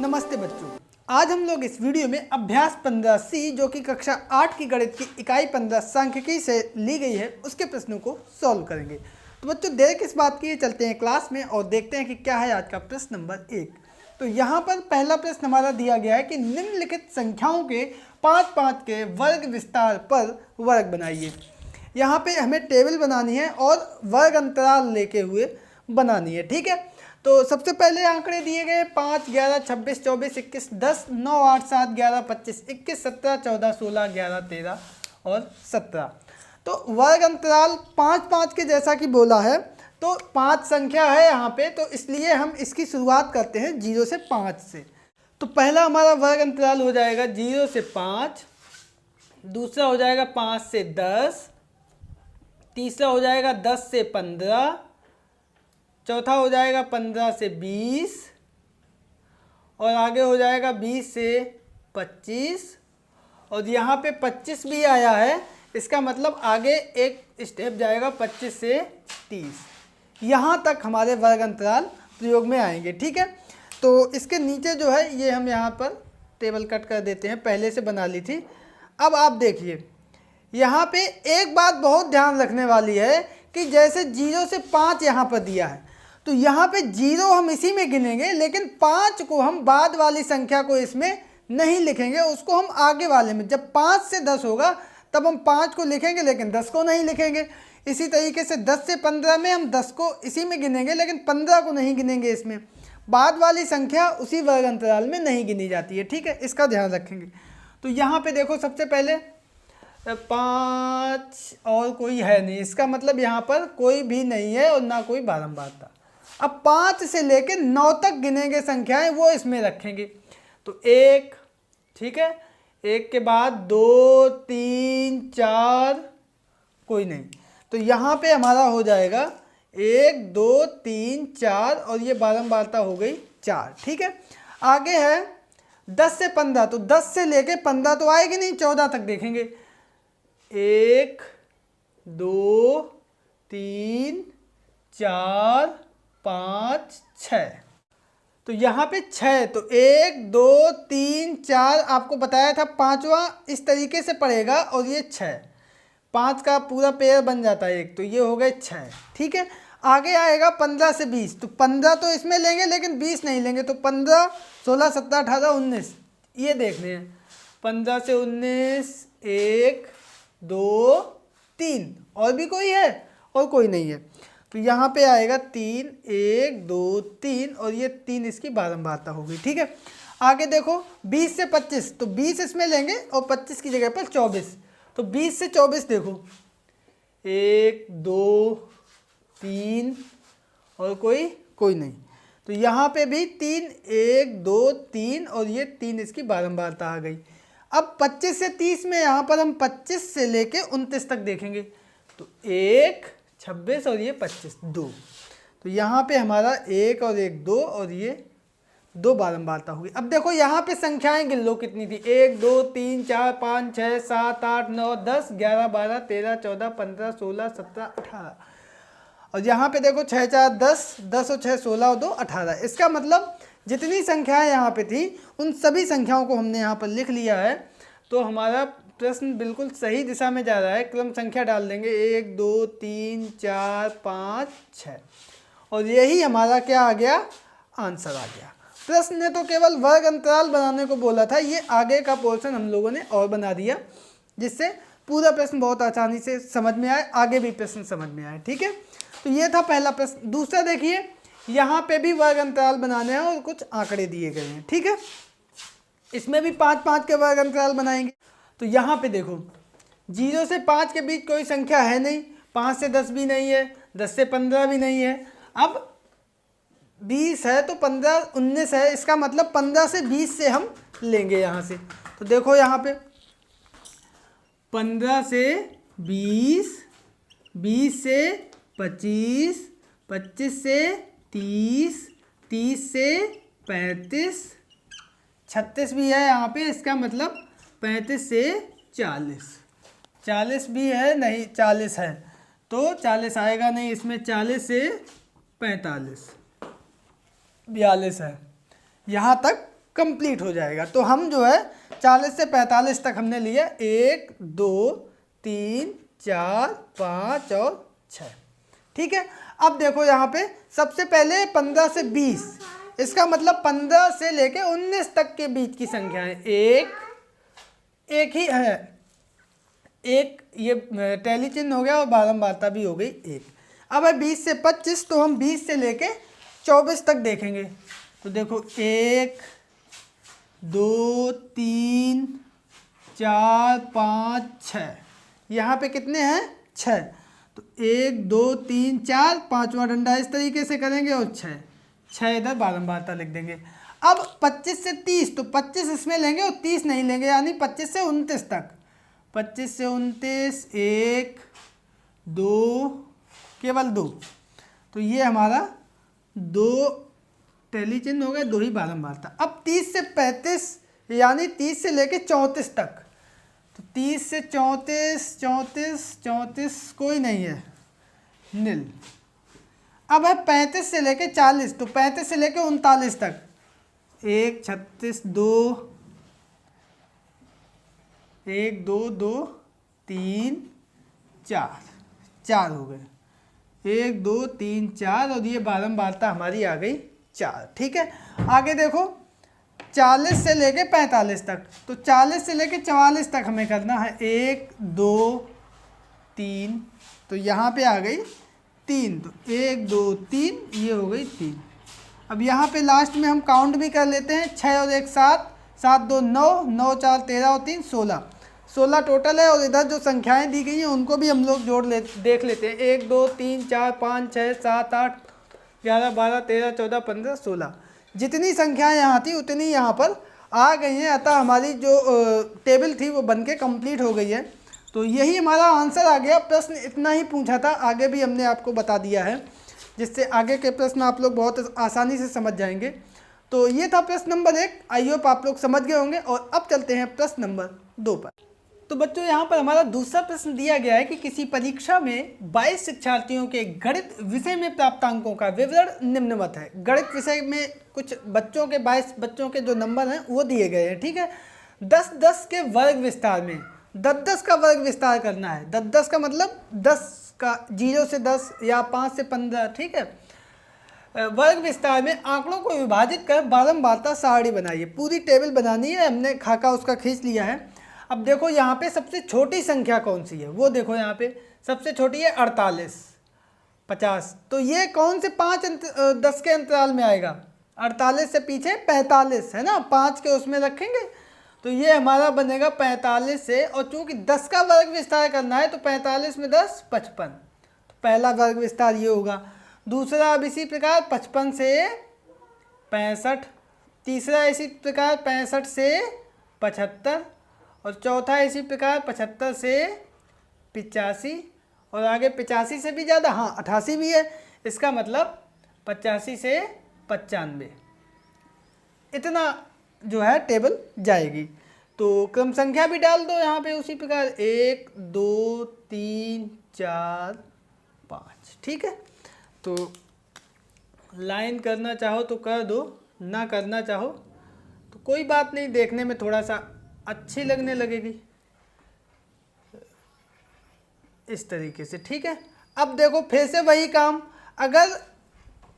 नमस्ते बच्चों, आज हम लोग इस वीडियो में अभ्यास 15C जो कि कक्षा 8 की गणित की इकाई 15 सांख्यिकी से ली गई है उसके प्रश्नों को सॉल्व करेंगे। तो बच्चों देर किस बात की, चलते हैं क्लास में और देखते हैं कि क्या है आज का प्रश्न नंबर 1। तो यहाँ पर पहला प्रश्न हमारा दिया गया है कि निम्नलिखित संख्याओं के 5-5 के वर्ग विस्तार पर वर्ग बनाइए। यहाँ पे हमें टेबल बनानी है और वर्ग अंतराल लेके हुए बनानी है, ठीक है। तो सबसे पहले आंकड़े दिए गए 5, 11, 26, 24, 21, 10, 9, 8, 7, 11, 25, 21, 17, 14, 16, 11, 13 और 17। तो वर्ग अंतराल 5-5 के जैसा कि बोला है, तो 5 संख्या है यहाँ पे, तो इसलिए हम इसकी शुरुआत करते हैं 0 से 5 से। तो पहला हमारा वर्ग अंतराल हो जाएगा 0 से 5, दूसरा हो जाएगा 5 से 10, तीसरा हो जाएगा 10 से 15, चौथा हो जाएगा 15 से 20 और आगे हो जाएगा 20 से 25 और यहाँ पे 25 भी आया है, इसका मतलब आगे एक स्टेप जाएगा 25 से 30। यहाँ तक हमारे वर्ग अंतराल प्रयोग में आएंगे, ठीक है। तो इसके नीचे जो है ये हम यहाँ पर टेबल कट कर देते हैं, पहले से बना ली थी। अब आप देखिए यहाँ पे एक बात बहुत ध्यान रखने वाली है कि जैसे 0 से 5 यहाँ पर दिया है, तो यहाँ पे 0 हम इसी में गिनेंगे, लेकिन 5 को हम बाद वाली संख्या को इसमें नहीं लिखेंगे, उसको हम आगे वाले में, जब 5 से 10 होगा तब हम 5 को लिखेंगे लेकिन 10 को नहीं लिखेंगे। इसी तरीके से 10 से 15 में हम 10 को इसी में गिनेंगे लेकिन 15 को नहीं गिनेंगे, इसमें बाद वाली संख्या उसी वर्ग अंतराल में नहीं गिनी जाती है, ठीक है, इसका ध्यान रखेंगे। तो यहाँ पे देखो सबसे पहले 5 और कोई है नहीं, इसका मतलब यहाँ पर कोई भी नहीं है और ना कोई बारंबारता। अब 5 से लेके 9 तक गिनेंगे संख्याएं, वो इसमें रखेंगे। तो 1, ठीक है, 1 के बाद 2, 3, 4 कोई नहीं, तो यहाँ पे हमारा हो जाएगा 1, 2, 3, 4 और ये बारंबारता हो गई 4, ठीक है। आगे है 10 से 15, तो 10 से लेके 15 तो आएगी नहीं, 14 तक देखेंगे। 1, 2, 3, 4, 5, 6, तो यहाँ पे 6, तो 1, 2, 3, 4 आपको बताया था, पांचवा इस तरीके से पड़ेगा और ये 6, 5 का पूरा पेयर बन जाता है एक, तो ये हो गए 6, ठीक है। आगे आएगा 15 से 20, तो 15 तो इसमें लेंगे लेकिन 20 नहीं लेंगे, तो 15, 16, 17, 18, 19 ये देखने हैं। 15 से 19, 1, 2, 3 और भी कोई है और कोई नहीं है, तो यहाँ पे आएगा 3, 1, 2, 3 और ये 3 इसकी बारंबारता होगी, ठीक है। आगे देखो 20 से 25, तो 20 इसमें लेंगे और 25 की जगह पर 24, तो 20 से 24 देखो 1, 2, 3 और कोई नहीं, तो यहाँ पे भी 3, 1, 2, 3 और ये 3 इसकी बारंबारता आ गई। अब 25 से 30 में यहाँ पर हम 25 से लेके 29 तक देखेंगे, तो 1, 26 और ये 25, 2, तो यहाँ पे हमारा 1 और 1, 2 और ये 2 बारंबारता होगी। अब देखो यहाँ पे संख्याएं गिन लो कितनी थी, 1, 2, 3, 4, 5, 6, 7, 8, 9, 10, 11, 12, 13, 14, 15, 16, 17, 18 और यहाँ पे देखो 6, 4, 10, 10 और 6, 16 और 2, 18। इसका मतलब जितनी संख्याएं यहाँ पे थी उन सभी संख्याओं को हमने यहाँ पर लिख लिया है। तो हमारा प्रश्न बिल्कुल सही दिशा में जा रहा है। क्रम संख्या डाल देंगे 1, 2, 3, 4, 5, 6 और यही हमारा क्या आ गया, आंसर आ गया। प्रश्न ने तो केवल वर्ग अंतराल बनाने को बोला था, ये आगे का पोर्शन हम लोगों ने और बना दिया जिससे पूरा प्रश्न बहुत आसानी से समझ में आए, आगे भी प्रश्न समझ में आए, ठीक है। तो ये था पहला प्रश्न। दूसरा देखिए, यहाँ पे भी वर्ग अंतराल बनाने हैं और कुछ आंकड़े दिए गए हैं, ठीक है। इसमें भी 5-5 के वर्ग अंतराल बनाएंगे। तो यहाँ पे देखो 0 से 5 के बीच कोई संख्या है नहीं, 5 से 10 भी नहीं है, 10 से 15 भी नहीं है। अब 20 है तो 15, 19 है, इसका मतलब 15 से 20 से हम लेंगे यहाँ से। तो देखो यहाँ पे 15 से 20, 20 से 25, 25 से 30, 30 से 35, 36 भी है यहाँ पे, इसका मतलब 35 से 40, 40 भी है नहीं, 40 है तो 40 आएगा नहीं इसमें, 40 से 45, 42 है। यहाँ तक कंप्लीट हो जाएगा। तो हम जो है 40 से 45 तक हमने लिया 1 2 3 4 5 और 6। ठीक है, अब देखो यहाँ पे सबसे पहले 15 से 20, इसका मतलब 15 से लेके 19 तक के बीच की संख्या है। एक ही है, एक ये टैली चिन्ह हो गया और बारंबारता भी हो गई एक। अब है 20 से 25, तो हम 20 से लेके 24 तक देखेंगे। तो देखो 1 2 3 4 5 6, यहाँ पे कितने हैं 6। तो 1 2 3 4, पाँचवा डंडा इस तरीके से करेंगे और 6 इधर बारंबारता लिख देंगे। अब 25 से 30, तो 25 इसमें लेंगे और 30 नहीं लेंगे, यानी 25 से 29 तक। 25 से 29, 1 2, केवल 2, तो ये हमारा 2 टैली चिन्ह हो गए, 2 ही बारंबारता। अब 30 से 35, यानी 30 से लेके 34 तक। तो 30 से 34 कोई नहीं है, नील। अब है 35 से लेके 40, तो 35 से लेके 39 तक। 1 36 2, 1 2 2 3 4 हो गए, 1 2 3 4, और ये बारंबारता हमारी आ गई 4। ठीक है, आगे देखो 40 से लेके 45 तक। तो 40 से लेके 44 तक हमें करना है 1 2 3, तो यहाँ पे आ गई 3, तो 1 2 3, ये हो गई 3। अब यहाँ पे लास्ट में हम काउंट भी कर लेते हैं, 6 और 1 7, 7 2 9, 9 4 13 और 3 16 टोटल है। और इधर जो संख्याएं दी गई हैं उनको भी हम लोग देख लेते हैं। 1 2 3 4 5 6 7 8 11 12 13 14 15 16, जितनी संख्याएं यहाँ थी उतनी यहाँ पर आ गई हैं। अतः हमारी जो टेबल थी वो बनके कंप्लीट हो गई है। तो यही हमारा आंसर आ गया। प्रश्न इतना ही पूछा था, आगे भी हमने आपको बता दिया है, जिससे आगे के प्रश्न आप लोग बहुत आसानी से समझ जाएंगे। तो ये था प्रश्न नंबर 1, आई होप आप लोग समझ गए होंगे। और अब चलते हैं प्रश्न नंबर 2 पर। तो बच्चों यहाँ पर हमारा दूसरा प्रश्न दिया गया है कि किसी परीक्षा में 22 शिक्षार्थियों के गणित विषय में प्राप्त अंकों का विवरण निम्नवत है। गणित विषय में कुछ बच्चों के 22 बच्चों के जो नंबर हैं वो दिए गए हैं। ठीक है, 10-10 के वर्ग विस्तार में 10-10 का वर्ग विस्तार करना है। 10-10 का मतलब 10 का 0 से 10 या 5 से 15। ठीक है, वर्ग विस्तार में आंकड़ों को विभाजित कर बारंबारता सारणी बनाइए। पूरी टेबल बनानी है, हमने खाका उसका खींच लिया है। अब देखो यहाँ पे सबसे छोटी संख्या कौन सी है, वो देखो यहाँ पे सबसे छोटी है 48 50। तो ये कौन से 5-10 के अंतराल में आएगा? 48 से पीछे 45 है ना, 5 के उसमें रखेंगे तो ये हमारा बनेगा 45 से। और चूंकि 10 का वर्ग विस्तार करना है तो 45 में 10 55, तो पहला वर्ग विस्तार ये होगा। दूसरा अब इसी प्रकार 55 से 65, तीसरा इसी प्रकार 65 से 75, और चौथा इसी प्रकार 75 से 85, और आगे 85 से भी ज़्यादा, हाँ 88 भी है। इसका मतलब 85 से 95, इतना जो है टेबल जाएगी। तो क्रम संख्या भी डाल दो यहाँ पे उसी प्रकार 1 2 3 4 5। ठीक है, तो लाइन करना चाहो तो कर दो, ना करना चाहो तो कोई बात नहीं, देखने में थोड़ा सा अच्छी लगने लगेगी इस तरीके से। ठीक है, अब देखो फिर से वही काम, अगर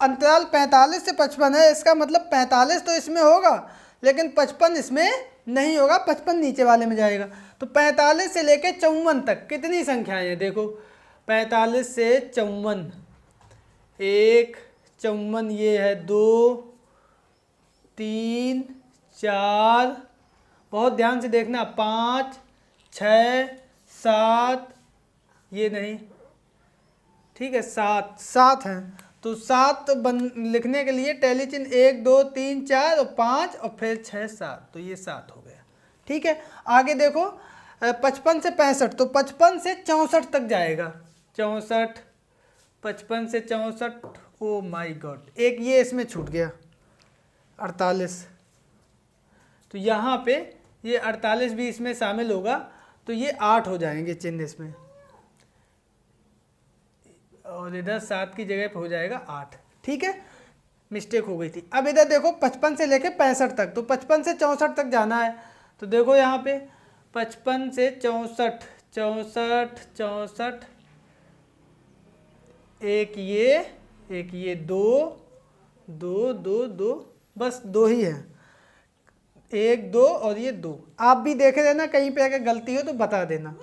अंतराल 45 से 55 है, इसका मतलब 45 तो इसमें होगा लेकिन 55 इसमें नहीं होगा, 55 नीचे वाले में जाएगा। तो 45 से लेके 54 तक कितनी संख्याएं हैं? देखो 45 से 54, 1 54, ये है 2 3 4, बहुत ध्यान से देखना, 5 6 7, ये नहीं, ठीक है 7 हैं। तो 7 लिखने के लिए टैली चिन्ह 1 2 3 4 और 5 और फिर 6 7, तो ये 7 हो गया। ठीक है, आगे देखो 55 से 65, तो 55 से 64 तक जाएगा। 64, 55 से 64, ओ माय गॉड, एक ये इसमें छूट गया 48, तो यहाँ पे ये 48 भी इसमें शामिल होगा, तो ये 8 हो जाएंगे चिन्ह इसमें, और इधर 7 की जगह पे हो जाएगा 8। ठीक है, मिस्टेक हो गई थी। अब इधर देखो 55 से लेके 65 तक, तो 55 से 64 तक जाना है। तो देखो यहाँ पे 55 से 64, 64 64, एक ये दो दो दो दो, बस दो ही है, एक दो और ये दो। आप भी देख लेना, कहीं पे अगर गलती हो तो बता देना।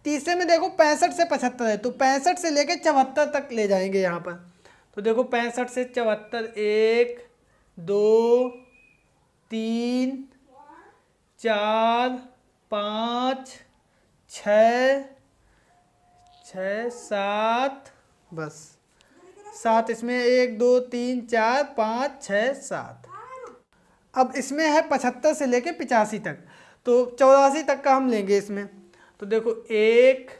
तीसरे में देखो 65 से 75 है, तो 65 से लेके 74 तक ले जाएंगे यहाँ पर। तो देखो 65 से 74, 1 2 3 4 5 6 6 7, बस 7 इसमें, 1 2 3 4 5 6 7। अब इसमें है 75 से लेके 85 तक, तो 84 तक का हम लेंगे इसमें। तो देखो एक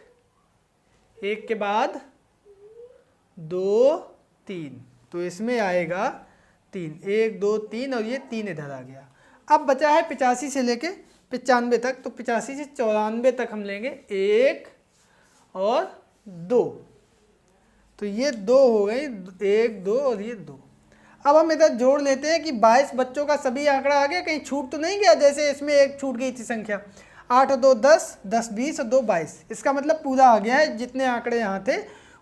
के बाद 2 3, तो इसमें आएगा 3, 1 2 3 और ये 3 इधर आ गया। अब बचा है 85 से लेके 95 तक, तो 85 से 94 तक हम लेंगे 1 और 2, तो ये 2 हो गई, 1 2 और ये 2। अब हम इधर जोड़ लेते हैं कि 22 बच्चों का सभी आंकड़ा आ गया, कहीं छूट तो नहीं गया, जैसे इसमें एक छूट गई थी संख्या। 8 और 2 10, 10 20 और 2 22, इसका मतलब पूरा आ गया है, जितने आंकड़े यहाँ थे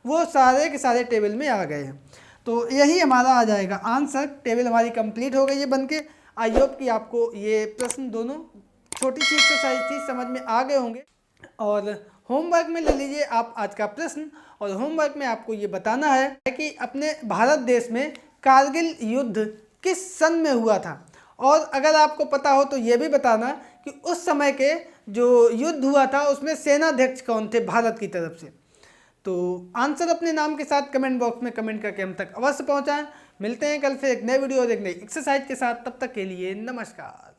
वो सारे के सारे टेबल में आ गए हैं। तो यही हमारा आ जाएगा आंसर। टेबल हमारी कंप्लीट हो गई है बनके। आई होप कि आपको ये प्रश्न दोनों छोटी सी एक्सरसाइज थी, समझ में आ गए होंगे। और होमवर्क में ले लीजिए आप आज का प्रश्न, और होमवर्क में आपको ये बताना है कि अपने भारत देश में कारगिल युद्ध किस सन में हुआ था। और अगर आपको पता हो तो ये भी बताना कि उस समय के जो युद्ध हुआ था उसमें सेनाध्यक्ष कौन थे भारत की तरफ से। तो आंसर अपने नाम के साथ कमेंट बॉक्स में कमेंट करके हम तक अवश्य पहुंचाएं। मिलते हैं कल फिर एक नए वीडियो और एक नई एक्सरसाइज के साथ, तब तक के लिए नमस्कार।